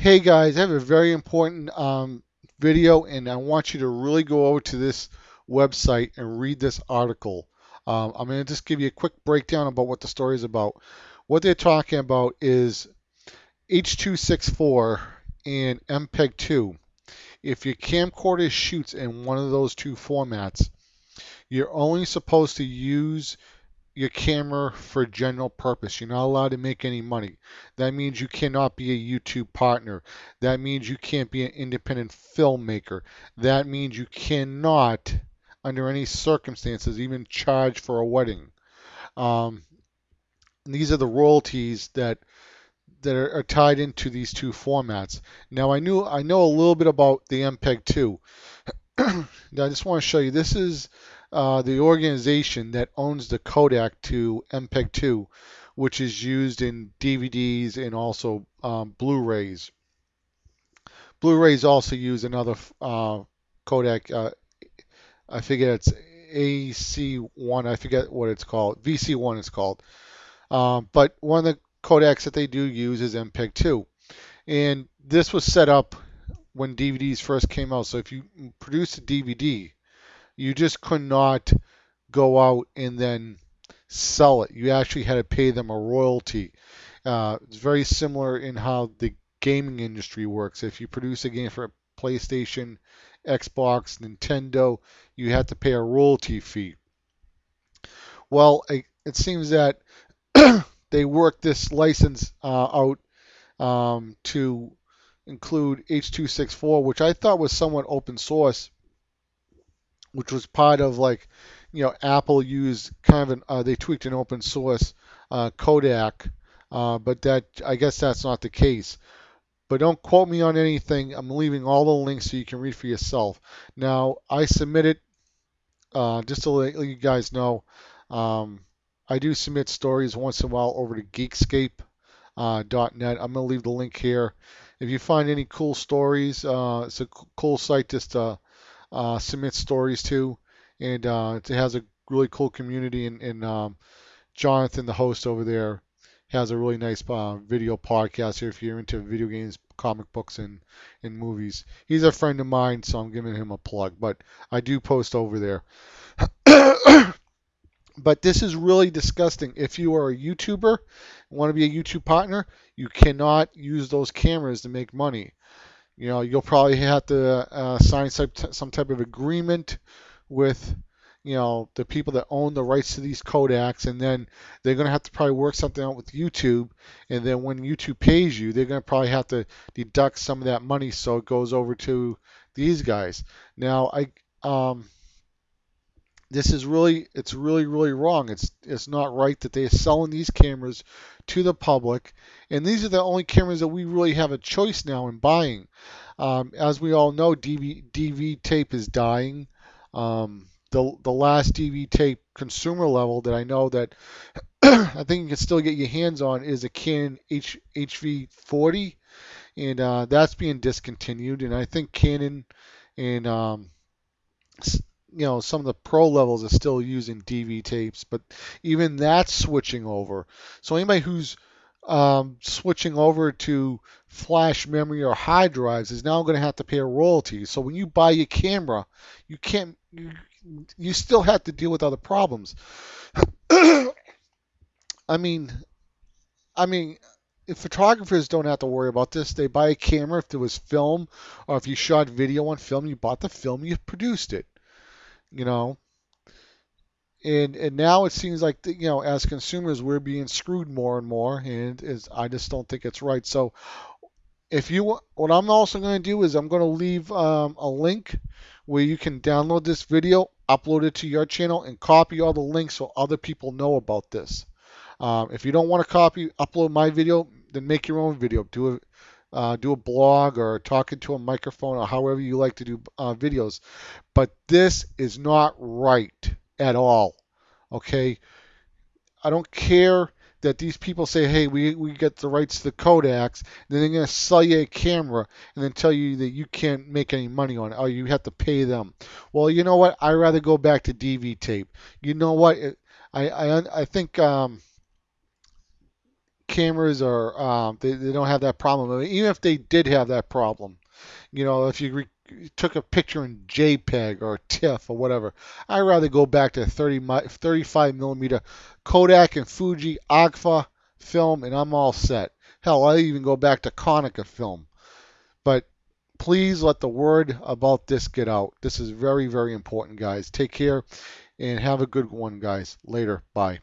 Hey guys, I have a very important video, and I want you to really go over to this website and read this article. I'm going to just give you a quick breakdown about what the story is about. What they're talking about is H264 and MPEG-2. If your camcorder shoots in one of those two formats, you're only supposed to use your camera for general purpose. You're not allowed to make any money. That means you cannot be a YouTube partner. That means you can't be an independent filmmaker. That means you cannot, under any circumstances, even charge for a wedding. Um, these are the royalties that are tied into these two formats. Now I know a little bit about the MPEG-2. Now I just want to show you. This is the organization that owns the codec to MPEG-2, which is used in DVDs and also Blu-rays. Blu-rays also use another codec. I forget it's AC1. I forget what it's called. VC1 it's called. But one of the codecs that they do use is MPEG-2. And this was set up when DVDs first came out. So if you produce a DVD, you just could not go out and then sell it. You actually had to pay them a royalty. It's very similar in how the gaming industry works. If you produce a game for a PlayStation, Xbox, Nintendo, you have to pay a royalty fee. Well, it seems that they worked this license out to include H264, which I thought was somewhat open source, which was part of like, Apple used kind of they tweaked an open source codec, but that I guess that's not the case. But don't quote me on anything. I'm leaving all the links so you can read for yourself. Now I submitted just to let you guys know. Um, I do submit stories once in a while over to Geekscape.net. I'm gonna leave the link here. If you find any cool stories, it's a cool site just to submit stories to, and it has a really cool community. And Jonathan, the host over there, has a really nice video podcast here if you're into video games, comic books, and movies. He's a friend of mine, so I'm giving him a plug. But I do post over there. But this is really disgusting. If you are a YouTuber, want to be a YouTube partner, you cannot use those cameras to make money. You'll probably have to sign some type of agreement with, the people that own the rights to these Kodaks, and then they're going to have to probably work something out with YouTube, and then when YouTube pays you, they're going to probably have to deduct some of that money so it goes over to these guys. Now, this is it's really, really wrong. It's not right that they're selling these cameras to the public, and these are the only cameras that we really have a choice now in buying. As we all know, DV tape is dying. The last DV tape consumer level that I know that I think you can still get your hands on is a Canon HV40, and that's being discontinued. And I think Canon and some of the pro levels are still using DV tapes, but even that's switching over. So anybody who's switching over to flash memory or hard drives is now going to have to pay a royalty. So when you buy your camera, you can't you still have to deal with other problems. I mean, I mean, if photographers don't have to worry about this, they buy a camera if there was film, or if you shot video on film, you bought the film, you produced it. You know, and now it seems like as consumers we're being screwed more and more, and I just don't think it's right. So what I'm also going to do is I'm going to leave a link where you can download this video, upload it to your channel, and copy all the links so other people know about this. If you don't want to upload my video, then make your own video. Do a blog or talk into a microphone or however you like to do videos. But this is not right at all. Okay? I don't care that these people say, hey, we get the rights to the Kodaks, then they're going to sell you a camera and then tell you that you can't make any money on it, or you have to pay them. Well, you know what? I'd rather go back to DV tape. You know what? I think cameras are they don't have that problem. I mean, even if they did have that problem, if you took a picture in JPEG or TIFF or whatever, I'd rather go back to 35 millimeter Kodak and Fuji Agfa film, and I'm all set. Hell, I even go back to Konica film. But please let the word about this get out. This is very, very important, guys. Take care and have a good one, guys. Later. Bye.